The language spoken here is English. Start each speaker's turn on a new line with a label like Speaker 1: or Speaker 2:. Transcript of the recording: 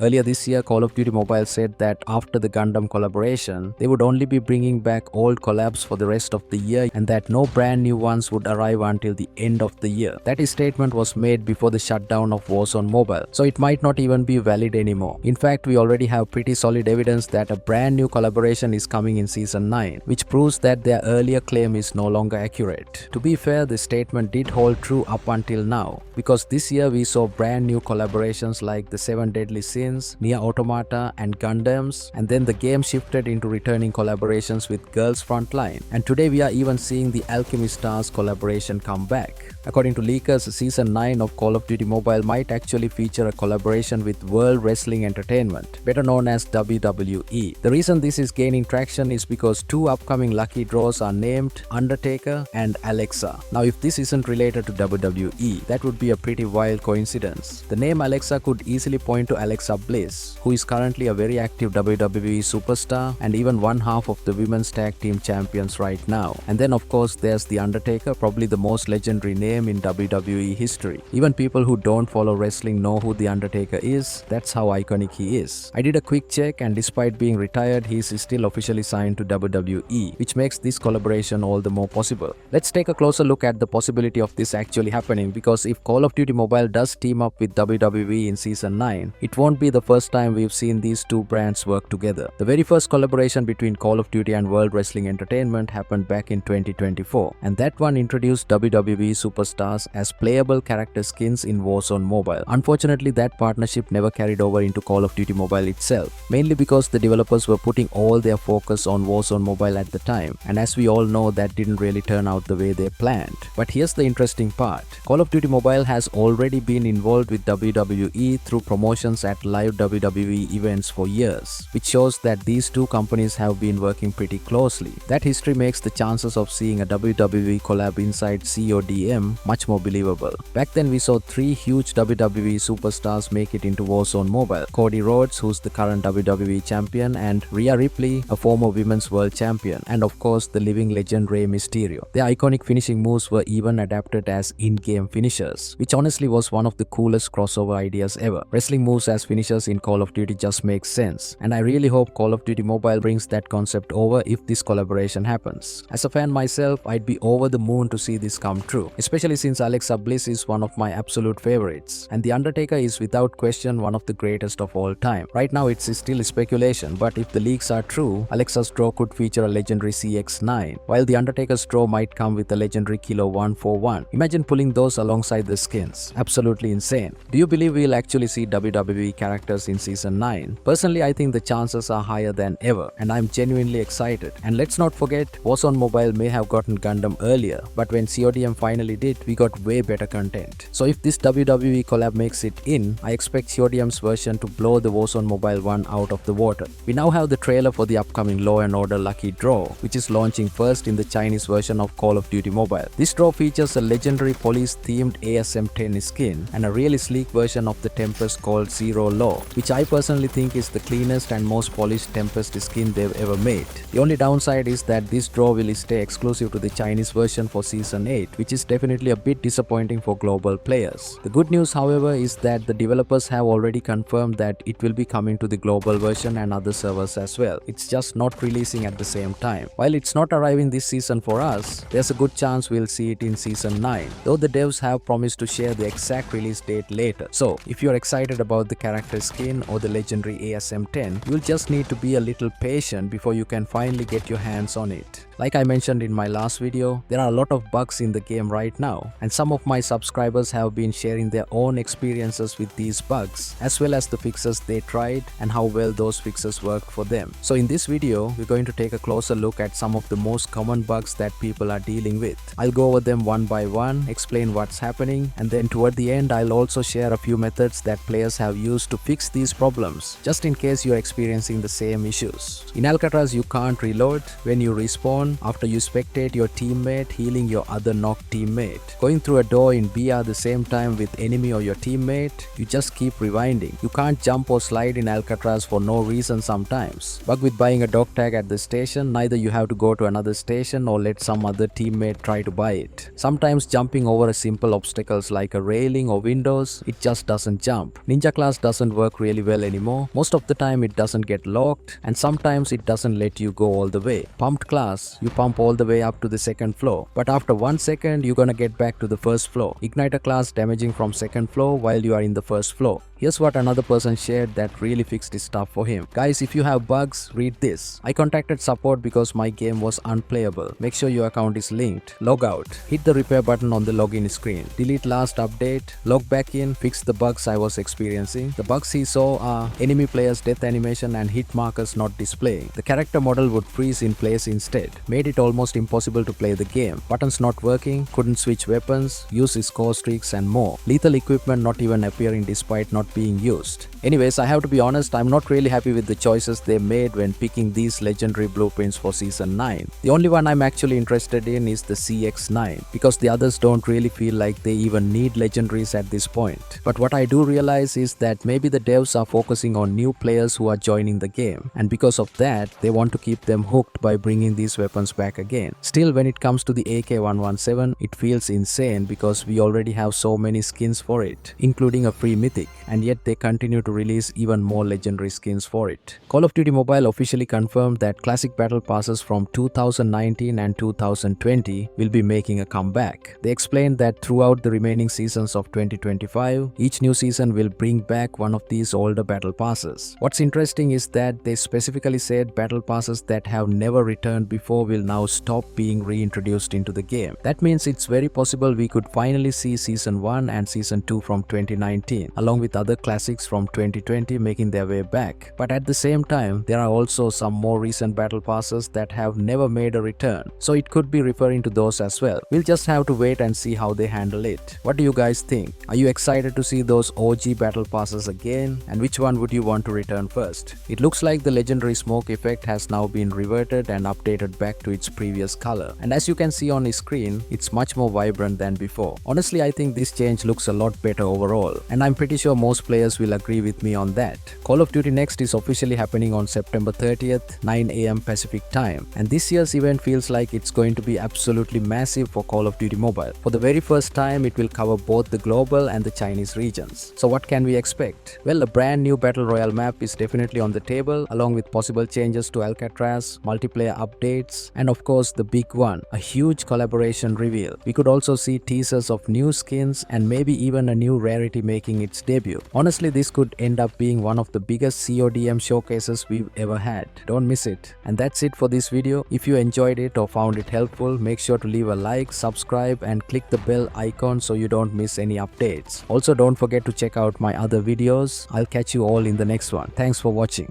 Speaker 1: Earlier this year, Call of Duty Mobile said that after the Gundam collaboration, they would only be bringing back old collabs for the rest of the year and that no brand new ones would arrive until the end of the year. That statement was made before the shutdown of Warzone Mobile, so it might not even be valid anymore. In fact, we already have pretty solid evidence that a brand new collaboration is coming in Season 9, which proves that their earlier claim is no longer accurate. To be fair, the statement did hold true up until now, because this year we saw brand new collaborations like the 7 Deadly Sins, Nier Automata and Gundams, and then the game shifted into returning collaborations with Girls Frontline, and today we are even seeing the Alchemy Stars collaboration come back. According to leakers, Season 9 of Call of Duty Mobile might actually feature a collaboration with World Wrestling Entertainment, better known as WWE. The reason this is gaining traction is because two upcoming lucky draws are named Undertaker and Alexa. Now if this isn't related to WWE, that would be a pretty wild coincidence. The name Alexa could easily point to Alexa Bliss, who is currently a very active WWE superstar and even one half of the women's tag team champions right now. And then of course there's The Undertaker, probably the most legendary name in WWE history. Even people who don't follow wrestling know who The Undertaker is. That's how iconic he is. I did a quick check and despite being retired, he is still officially signed to WWE, which makes this collaboration all the more possible. Let's take a closer look at the possibility of this actually happening, because if Call of Duty Mobile does team up with WWE in Season 9, it won't be the first time we've seen these two brands work together. The very first collaboration between Call of Duty and World Wrestling Entertainment happened back in 2024, and that one introduced WWE superstars as playable character skins in Warzone Mobile. Unfortunately, that partnership never carried over into Call of Duty Mobile itself, mainly because the developers were putting all their focus on Warzone Mobile at the time, and as we all know, that didn't really turn out the way they planned. But here's the interesting part. Call of Duty Mobile has already been involved with WWE through promotions at live WWE events for years, which shows that these two companies have been working pretty closely. That history makes the chances of seeing a WWE collab inside CODM much more believable. Back then we saw three huge WWE superstars make it into Warzone Mobile: Cody Rhodes, who's the current WWE champion, and Rhea Ripley, a former women's world champion, and of course the living legend Rey Mysterio. Their iconic finishing moves were even adapted as in-game finishers, which honestly was one of the coolest crossover ideas ever. Wrestling moves as finishers in Call of Duty just makes sense, and I really hope Call of Duty Mobile brings that concept over if this collaboration happens. As a fan myself, I'd be over the moon to see this come true, especially since Alexa Bliss is one of my absolute favorites, and The Undertaker is without question one of the greatest of all time. Right now it's still speculation, but if the leaks are true, Alexa's draw could feature a legendary CX-9, while The Undertaker's draw might come with a legendary Kilo 141. Imagine pulling those alongside the skins. Absolutely insane. Do you believe we'll actually see WWE characters in Season 9? Personally, I think the chances are higher than ever, and I'm genuinely excited. And let's not forget, Warzone Mobile may have gotten Gundam earlier, but when CODM finally did, we got way better content. So if this WWE collab makes it in, I expect CODM's version to blow the Warzone Mobile one out of the water. We now have the trailer for the upcoming Law & Order Lucky Draw, which is launching first in the Chinese version of Call of Duty Mobile. This draw features a legendary police-themed ASM10 skin and a really sleek version of the Tempest called Zero Law, which I personally think is the cleanest and most polished Tempest skin they've ever made. The only downside is that this draw will stay exclusive to the Chinese version for Season 8, which is definitely a bit disappointing for global players. The good news, however, is that the developers have already confirmed that it will be coming to the global version and other servers as well. It's just not releasing at the same time. While it's not arriving this season for us, there's a good chance we'll see it in Season 9, though the devs have promised to share the exact release date later. So, if you're excited about the character skin or the legendary ASM10, you'll just need to be a little patient before you can finally get your hands on it. Like I mentioned in my last video, there are a lot of bugs in the game right now, and some of my subscribers have been sharing their own experiences with these bugs, as well as the fixes they tried and how well those fixes worked for them. So in this video, we're going to take a closer look at some of the most common bugs that people are dealing with. I'll go over them one by one, explain what's happening, and then toward the end I'll also share a few methods that players have used to fix these problems, just in case you're experiencing the same issues. In Alcatraz, you can't reload. When you respawn, after you spectate your teammate healing your other knocked teammate. Going through a door in BR the same time with enemy or your teammate, you just keep rewinding. You can't jump or slide in Alcatraz for no reason sometimes. Bug with buying a dog tag at the station, neither you have to go to another station or let some other teammate try to buy it. Sometimes jumping over a simple obstacles like a railing or windows, it just doesn't jump. Ninja class doesn't doesn't work really well anymore. Most of the time it doesn't get locked, and sometimes it doesn't let you go all the way. Pumped class, you pump all the way up to the second floor, but after 1 second you're gonna get back to the first floor. Igniter class damaging from second floor while you are in the first floor. Here's what another person shared that really fixed his stuff for him. Guys, if you have bugs, read this. I contacted support because my game was unplayable. Make sure your account is linked. Log out. Hit the repair button on the login screen. Delete last update. Log back in. Fix the bugs I was experiencing. The bugs he saw are enemy players' death animation and hit markers not displaying. The character model would freeze in place instead. Made it almost impossible to play the game. Buttons not working. Couldn't switch weapons. Use score streaks and more. Lethal equipment not even appearing despite not being used. Anyways, I have to be honest, I'm not really happy with the choices they made when picking these legendary blueprints for Season 9. The only one I'm actually interested in is the CX9, because the others don't really feel like they even need legendaries at this point. But what I do realize is that maybe the devs are focusing on new players who are joining the game, and because of that, they want to keep them hooked by bringing these weapons back again. Still, when it comes to the AK-117, it feels insane because we already have so many skins for it, including a free mythic, and yet they continue to release even more legendary skins for it. Call of Duty Mobile officially confirmed that classic battle passes from 2019 and 2020 will be making a comeback. They explained that throughout the remaining seasons of 2025, each new season will bring back one of these older battle passes. What's interesting is that they specifically said battle passes that have never returned before will now stop being reintroduced into the game. That means it's very possible we could finally see Season 1 and Season 2 from 2019, along with other classics from 2020 making their way back. But at the same time, there are also some more recent battle passes that have never made a return, so it could be referring to those as well. We'll just have to wait and see how they handle it. What do you guys think? Are you excited to see those OG battle passes again? And which one would you want to return first? It looks like the legendary smoke effect has now been reverted and updated back to its previous color. And as you can see on the screen, it's much more vibrant than before. Honestly, I think this change looks a lot better overall, and I'm pretty sure most players will agree with me on that. Call of Duty Next is officially happening on September 30th, 9 AM Pacific time, and this year's event feels like it's going to be absolutely massive for Call of Duty Mobile. For the very first time, it will cover both the global and the Chinese regions. So what can we expect? Well, a brand new Battle Royale map is definitely on the table, along with possible changes to Alcatraz, multiplayer updates, and of course the big one, a huge collaboration reveal. We could also see teasers of new skins and maybe even a new rarity making its debut. Honestly, this could end up being one of the biggest CODM showcases we've ever had. Don't miss it. And that's it for this video. If you enjoyed it or found it helpful, make sure to leave a like, subscribe, and click the bell icon so you don't miss any updates. Also, don't forget to check out my other videos. I'll catch you all in the next one. Thanks for watching.